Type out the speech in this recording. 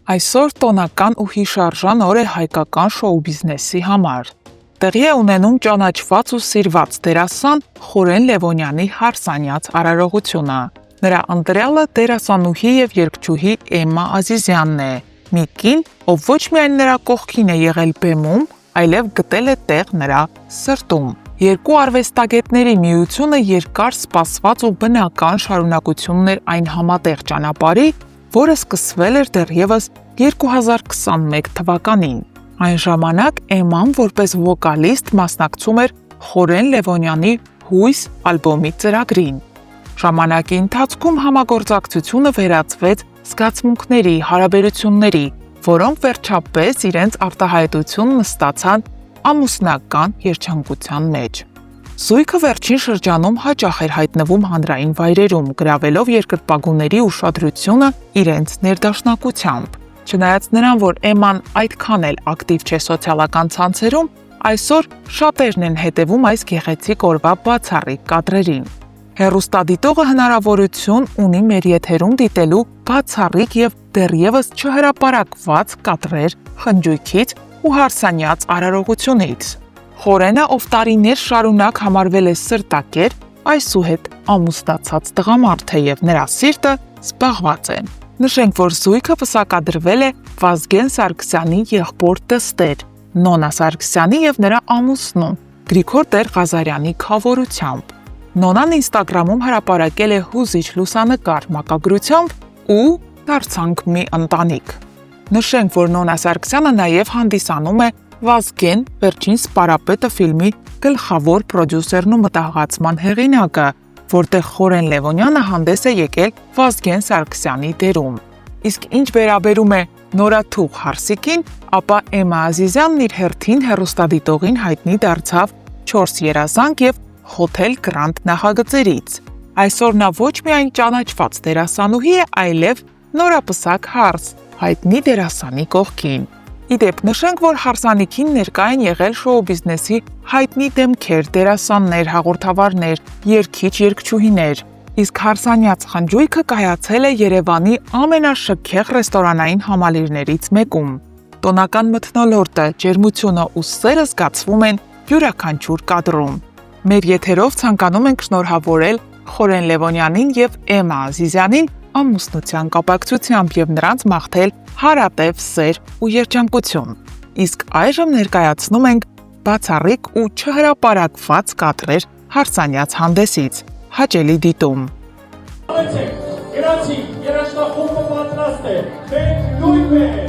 Այսօր տոնական ու հիշարժան օր է հայկական շոու բիզնեսի համար։ Տեղի է ունենում ճանաչված ու սիրված դերասան Խորեն Լևոնյանի հարսանյաց արարողությունը։ Նրա ընտրյալը դերասանուհի եւ երգչուհի Էմմա Ազիզյանն է, մի կին, ով ոչ միայն նրա կողքին է եղել բեմում, այլև գտել է տեղ նրա սրտում։ Երկու արվեստագետների միությունը երկար սպասված ու բնական շարունակությունն էր այն համատեղ ճանապարհի, որը սկսվել էր դեռևս 2021 թվականին։ Այն ժամանակ Էմման որպես վոկալիստ մասնակցում էր Խորեն Լևոնյանի «Հույս» ալբոմի ծրագրին։ Ժամանակի ընթացքում համագործակցությունը վերածվեց զգացմունքների, հարաբերությունների, որոնք վերջապես իրենց արտահայտությունն ստացան ամուսնական երջանկության մեջ։ Զույգը վերջին շրջանում հաճախ էր հայտնվում հանրային վայրերում, գրավելով երկրպագուների ուշադրությունը իրենց ներդաշնակությամբ։ Չնայած նրան, որ Էմման այդքան էլ ակտիվ չէ սոցիալական ցանցերում, այսօր շատերն են հետևում այս գեղեցիկ օրվա բացառիկ կադրերին։ Հեռուստադիտողը հնարավորություն ունի մեր եթերում դիտելու բացառիկ եւ դեռևս չհրապարակված կադրեր խնջույքից ու հարսանյաց արարողությունից։ Խորենը, ով տարիներ շարունակ համարվել է սրտակեր, այսուհետ ամուսնացած տղամարդ է եւ նրա սիրտը զբաղված է։ Նշենք, որ զույգը պսակադրվել է Վազգեն Սարգսյանի եղբոր դստեր Նոնա Սարգսյանի եւ նրա ամուսնու Գրիգոր Տեր-Ղազարյանի քավորությամբ։ Նոնան Ինստագրամում հրապարակել է հուզիչ լուսանկար մակագրությամբ ու դարձանք մի ընտանիք։ Նշենք, որ Նոնա Սարգսյանը նաեւ հանդիսանում է Վազգեն վերջին սպարապետը ֆիլմի գլխավոր պրոդյուսերն ու մտահղացման հեղինակը, որտեղ Խորեն Լևոնյանը հանդես է եկել Վազգեն Սարգսյանի դերում։ Իսկ ինչ վերաբերում է նորաթուղ Հարսիկին, ապա Էմմա Ազիզյանն իր հերթին հեռուստադիտողին հայտնի դարձավ 4 երազանք եւ Հոթել Գրանդ նախագծերից։ Այսօր նա ոչ միայն ճանաչված դերասանուհի է, այլև նորապսակ հարս, հայտնի դերասանի կողքին։ Իդեպ նշենք, որ հարսանիքին ներկա են եղել շոու բիզնեսի հայտնի դեմքեր, դերասաններ, հաղորդավարներ, երգիչ-երգչուհիներ։ Իսկ հարսանյաց խնջույքը կայացել է Երևանի ամենաշքեղ ռեստորանային համալիրներից մեկում։ Տոնական մթնոլորտը, ջերմությունը ու սերը զգացվում են յուրաքանչյուր կադրում։ Մեր եթերով ցանկանում ենք շնորհավորել Խորեն Լևոնյանին եւ Էմմա Ազիզյանին ամուսնության կապակցությամբ եւ նրանց մաղթել հարատև սեր ու երջանկություն։ Իսկ այժմ ներկայացնում ենք բացառիկ ու չհրապարակված կադրեր հարսանյաց հանդեսից։ Հաճելի դիտում։ Գրանցի, երաժշտախումբը պատրաստ է, մենք նույնպես